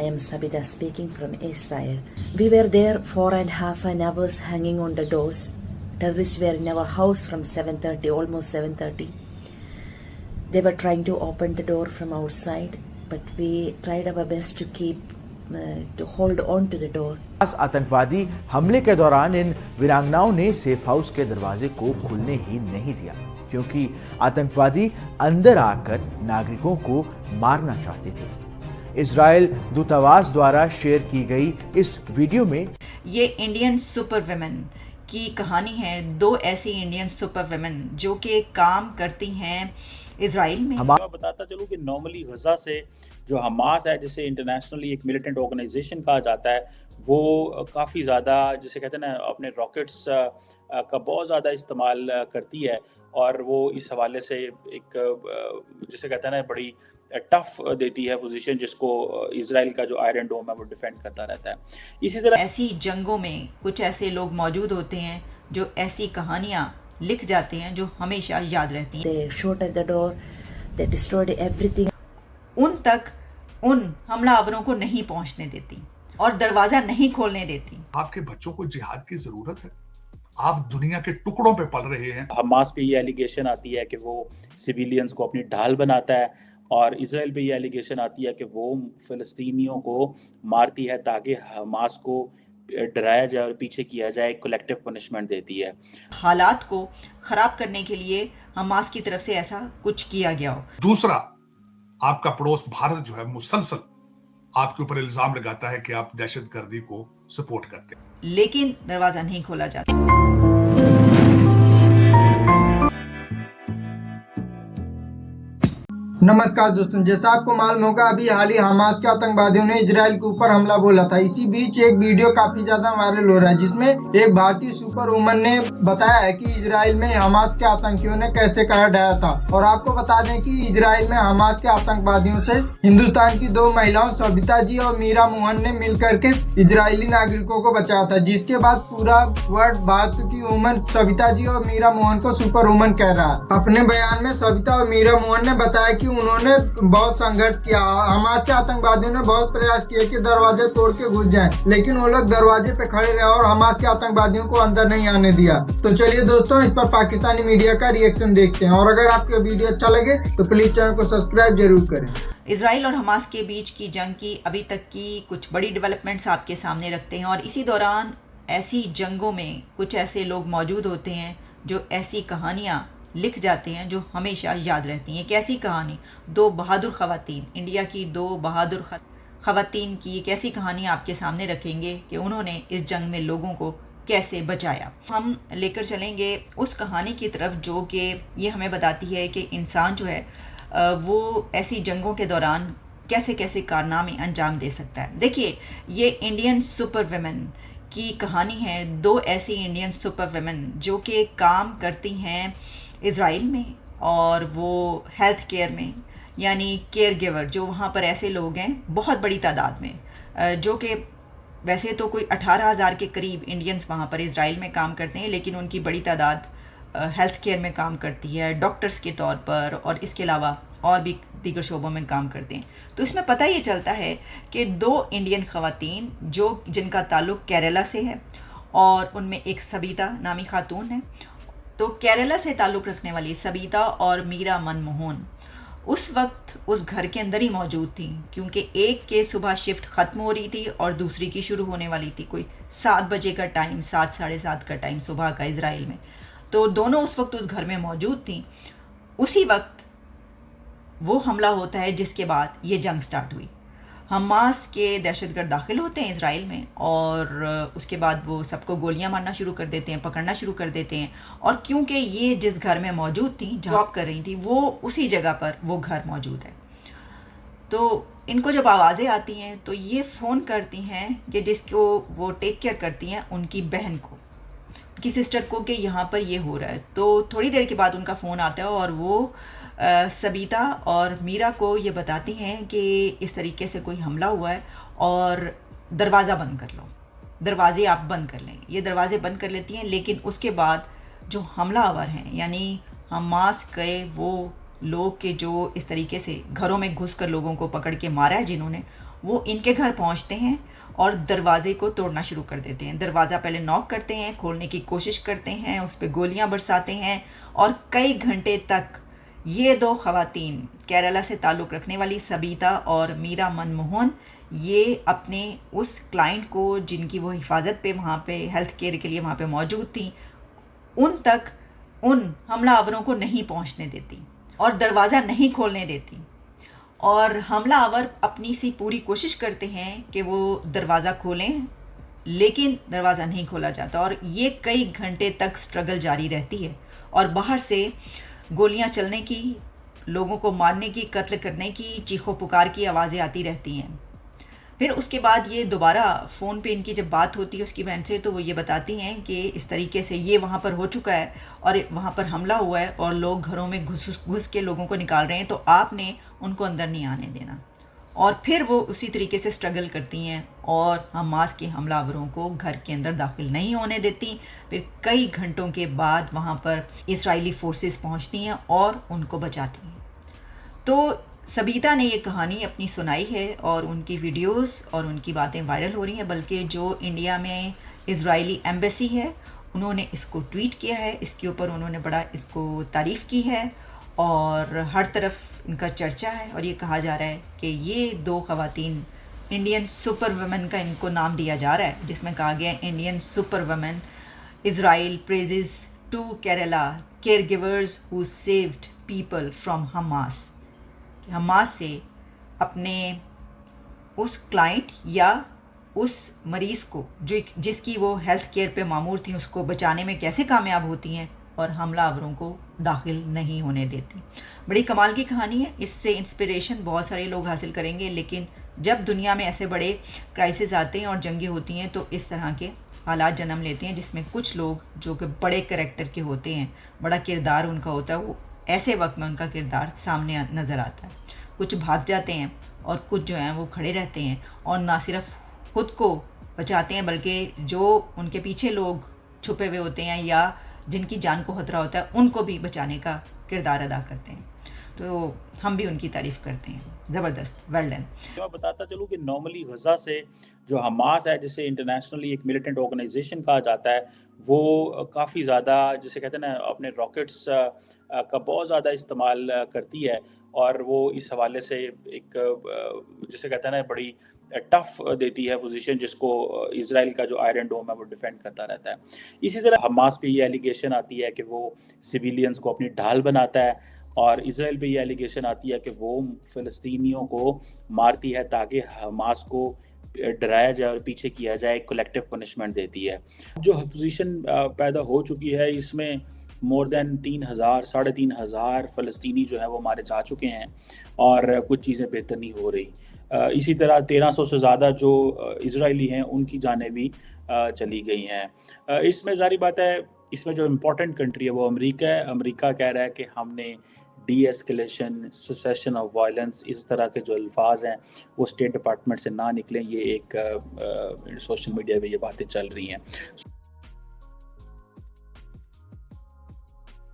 I am Sabita speaking from Israel. We were there 4.5 hours hanging on the doors. Terrorists were in our house from 7:30, almost 7:30. They were trying to open the door from outside, but we tried our best to hold on to the door. आतंकवादी हमले के दौरान इन वीरांगनाओं ने safe house के दरवाजे को खुलने ही नहीं दिया, क्योंकि आतंकवादी अंदर आकर नागरिकों को मारना चाहते थे। इजराइल दूतावास द्वारा शेयर की गई इस वीडियो में ये इंडियन सुपर वुमेन की कहानी है। 2 ऐसी इंडियन सुपर वुमेन जो कि काम करती हैं इजराइल में। मैं बताता चलूं कि नॉर्मली गजा से जो हमास है, जिसे इंटरनेशनली एक मिलिटेंट ऑर्गेनाइजेशन कहा जाता है, वो काफ़ी ज़्यादा जिसे कहते हैं ना अपने रॉकेट्स का बहुत ज़्यादा इस्तेमाल करती है, और वो इस हवाले से एक जिसे कहते हैं ना बड़ी टफ देती है पोजीशन, जिसको इजराइल का जो आयरन डोम है वो डिफेंड करता रहता है। इसी तरह ऐसी जंगों में कुछ ऐसे लोग मौजूद होते हैं जो ऐसी कहानियाँ लिख जाते हैं जो हमेशा याद रहती हैं। They shot at the door, they destroyed everything. उन तक उन हमलावरों को नहीं पहुंचने देती और दरवाजा नहीं खोलने देती। आपके बच्चों को जिहाद की जरूरत है। आप दुनिया के टुकड़ों पे पल रहे हैं। हमास पे ये एलिगेशन आती है कि वो सिविलियंस को अपनी ढाल बनाता है, और इजराइल पे ये एलिगेशन आती है कि वो फिलिस्तीनियों को मारती है ताकि हमास को डराया जाए और पीछे किया जाए, कलेक्टिव पनिशमेंट देती है। हालात को खराब करने के लिए हमास की तरफ से ऐसा कुछ किया गया हो। दूसरा, आपका पड़ोस भारत जो है मुसलसल आपके ऊपर इल्जाम लगाता है कि आप दहशतगर्दी को सपोर्ट करते हैं, लेकिन दरवाजा नहीं खोला जाता। नमस्कार दोस्तों, जैसा आपको मालूम होगा अभी हाल ही हमास के आतंकवादियों ने इजराइल के ऊपर हमला बोला था। इसी बीच एक वीडियो काफी ज्यादा वायरल हो रहा है, जिसमें एक भारतीय सुपर वुमन ने बताया है कि इजराइल में हमास के आतंकियों ने कैसे कहर ढाया था। और आपको बता दें कि इजराइल में हमास के आतंकवादियों से हिंदुस्तान की 2 महिलाओं सविता जी और मीरा मोहन ने मिल करके इजरायली नागरिकों को बचाया था, जिसके बाद पूरा वर्ल्ड भारत की वुमन सविता जी और मीरा मोहन को सुपर वुमन कह रहा है। अपने बयान में सविता और मीरा मोहन ने बताया कि उन्होंने बहुत संघर्ष किया। हमास के आतंकवादियों ने बहुत प्रयास किए कि दरवाजे तोड़ के घुस जाएं, लेकिन वो लोग दरवाजे पे खड़े रहे और हमास के आतंकवादियों को अंदर नहीं आने दिया। तो चलिए दोस्तों, इस पर पाकिस्तानी मीडिया का रिएक्शन देखते हैं, और अगर आपको वीडियो अच्छा लगे तो प्लीज चैनल को सब्सक्राइब जरूर करें। इजराइल और हमास के बीच की जंग की अभी तक की कुछ बड़ी डेवलपमेंट्स आपके सामने रखते हैं, और इसी दौरान ऐसी जंगों में कुछ ऐसे लोग मौजूद होते हैं जो ऐसी कहानियाँ लिख जाते हैं जो हमेशा याद रहती हैं। एक ऐसी कहानी 2 बहादुर ख़वातीन, इंडिया की 2 बहादुर ख़वातीन की एक ऐसी कहानी आपके सामने रखेंगे कि उन्होंने इस जंग में लोगों को कैसे बचाया। हम लेकर चलेंगे उस कहानी की तरफ जो कि ये हमें बताती है कि इंसान जो है वो ऐसी जंगों के दौरान कैसे कैसे कारनामे अंजाम दे सकता है। देखिए, ये इंडियन सुपर वुमेन की कहानी है। 2 ऐसी इंडियन सुपर वुमेन जो कि काम करती हैं इज़राइल में, और वो हेल्थ केयर में, यानी केयर गिवर, जो वहाँ पर ऐसे लोग हैं बहुत बड़ी तादाद में, जो कि वैसे तो कोई 18,000 के करीब इंडियंस वहाँ पर इज़राइल में काम करते हैं, लेकिन उनकी बड़ी तादाद हेल्थ केयर में काम करती है, डॉक्टर्स के तौर पर, और इसके अलावा और भी दीगर शोबों में काम करते हैं। तो इसमें पता ये चलता है कि 2 इंडियन ख़वातीन जिनका ताल्लुक़ केरला से है, और उनमें एक सबिता नामी खातून है। तो केरला से ताल्लुक़ रखने वाली सबिता और मीरा मनमोहन उस वक्त उस घर के अंदर ही मौजूद थी, क्योंकि एक के सुबह शिफ्ट ख़त्म हो रही थी और दूसरी की शुरू होने वाली थी। कोई 7 बजे का टाइम, 7 साढ़े 7 का टाइम सुबह का इज़राइल में। तो दोनों उस वक्त उस घर में मौजूद थी। उसी वक्त वो हमला होता है जिसके बाद ये जंग स्टार्ट हुई। हमास के दहशतगर्द दाखिल होते हैं इज़राइल में, और उसके बाद वो सबको गोलियां मारना शुरू कर देते हैं, पकड़ना शुरू कर देते हैं। और क्योंकि ये जिस घर में मौजूद थी, जॉब कर रही थी, वो उसी जगह पर वो घर मौजूद है। तो इनको जब आवाज़ें आती हैं तो ये फ़ोन करती हैं कि जिसको वो टेक केयर करती हैं, उनकी बहन को, उनकी सिस्टर को, कि यहाँ पर ये हो रहा है। तो थोड़ी देर के बाद उनका फ़ोन आता है और वो सबिता और मीरा को ये बताती हैं कि इस तरीके से कोई हमला हुआ है और दरवाज़ा बंद कर लो, दरवाज़े आप बंद कर लें। ये दरवाज़े बंद कर लेती हैं, लेकिन उसके बाद जो हमलावर हैं, यानी हमास के वो लोग के जो इस तरीके से घरों में घुसकर लोगों को पकड़ के मारा है जिन्होंने, वो इनके घर पहुंचते हैं और दरवाजे को तोड़ना शुरू कर देते हैं। दरवाज़ा पहले नॉक करते हैं, खोलने की कोशिश करते हैं, उस पर गोलियां बरसाते हैं और कई घंटे तक ये दो ख़वातीन, केरला से ताल्लुक़ रखने वाली सबीता और मीरा मनमोहन, ये अपने उस क्लाइंट को जिनकी वो हिफाजत पे वहाँ पे हेल्थ केयर के लिए वहाँ पे मौजूद थी, उन तक उन हमलावरों को नहीं पहुँचने देती और दरवाज़ा नहीं खोलने देती। और हमलावर अपनी सी पूरी कोशिश करते हैं कि वो दरवाज़ा खोलें, लेकिन दरवाज़ा नहीं खोला जाता और ये कई घंटे तक स्ट्रगल जारी रहती है और बाहर से गोलियां चलने की, लोगों को मारने की, कत्ल करने की, चीखों पुकार की आवाज़ें आती रहती हैं। फिर उसके बाद ये दोबारा फ़ोन पे इनकी जब बात होती है उसकी बहन से, तो वो ये बताती हैं कि इस तरीके से ये वहाँ पर हो चुका है और वहाँ पर हमला हुआ है और लोग घरों में घुस के लोगों को निकाल रहे हैं, तो आपने उनको अंदर नहीं आने देना। और फिर वो उसी तरीके से स्ट्रगल करती हैं और हमास के हमलावरों को घर के अंदर दाखिल नहीं होने देती। फिर कई घंटों के बाद वहाँ पर इजरायली फोर्सेस पहुँचती हैं और उनको बचाती हैं। तो सबीता ने ये कहानी अपनी सुनाई है और उनकी वीडियोस और उनकी बातें वायरल हो रही हैं, बल्कि जो इंडिया में इजरायली एम्बेसी है उन्होंने इसको ट्वीट किया है, इसके ऊपर उन्होंने बड़ा इसको तारीफ़ की है और हर तरफ इनका चर्चा है। और ये कहा जा रहा है कि ये दो ख़वातीन इंडियन सुपर वुमेन का इनको नाम दिया जा रहा है, जिसमें कहा गया है Indian super women Israel praises to Kerala care givers who saved people from Hamas. Hamas से अपने उस क्लाइंट या उस मरीज़ को जो जिसकी वो हेल्थ केयर पे मामूर थी, उसको बचाने में कैसे कामयाब होती हैं और हमलावरों को दाखिल नहीं होने देती। बड़ी कमाल की कहानी है, इससे इंस्पिरेशन बहुत सारे लोग हासिल करेंगे। लेकिन जब दुनिया में ऐसे बड़े क्राइसिस आते हैं और जंगें होती हैं तो इस तरह के हालात जन्म लेते हैं, जिसमें कुछ लोग जो कि बड़े करैक्टर के होते हैं, बड़ा किरदार उनका होता है, वो ऐसे वक्त में उनका किरदार सामने नज़र आता है। कुछ भाग जाते हैं और कुछ जो हैं वो खड़े रहते हैं और ना सिर्फ खुद को बचाते हैं बल्कि जो उनके पीछे लोग छुपे हुए होते हैं या जिनकी जान को खतरा होता है उनको भी बचाने का किरदार अदा करते हैं। तो हम भी उनकी तारीफ़ करते हैं। ज़बरदस्त, वेल डन। मैं बताता चलूँ कि नॉर्मली गज़ा से जो हमास है, जिसे इंटरनेशनली एक मिलिटेंट ऑर्गेनाइजेशन कहा जाता है, वो काफ़ी ज़्यादा जिसे कहते हैं ना अपने रॉकेट्स का बहुत ज़्यादा इस्तेमाल करती है और वो इस हवाले से एक जिसे कहते हैं ना बड़ी टफ देती है पोजीशन, जिसको इजराइल का जो आयरन डोम है वो डिफेंड करता रहता है। इसी तरह हमास पे ये एलिगेशन आती है कि वो सिविलियंस को अपनी ढाल बनाता है और इजराइल पे ये एलिगेशन आती है कि वो फ़लस्तीनियों को मारती है ताकि हमास को डराया जाए और पीछे किया जाए, कलेक्टिव पनिशमेंट देती है। जो पोजीशन पैदा हो चुकी है इसमें मोर देन 3,000 साढ़े 3,000 फ़लस्तीनी जो है वो मारे जा चुके हैं और कुछ चीज़ें बेहतर नहीं हो रही। इसी तरह 1300 से ज़्यादा जो इजरायली हैं उनकी जानें भी चली गई हैं। इसमें ज़ाहिर बात है, इसमें जो इम्पोर्टेंट कंट्री है वो अमेरिका है। अमेरिका कह रहा है कि हमने D escalation, cessation of violence, इस तरह के जो अल्फाज हैं वो स्टेट डिपार्टमेंट से ना निकलें। ये एक सोशल मीडिया पे ये बातें चल रही हैं।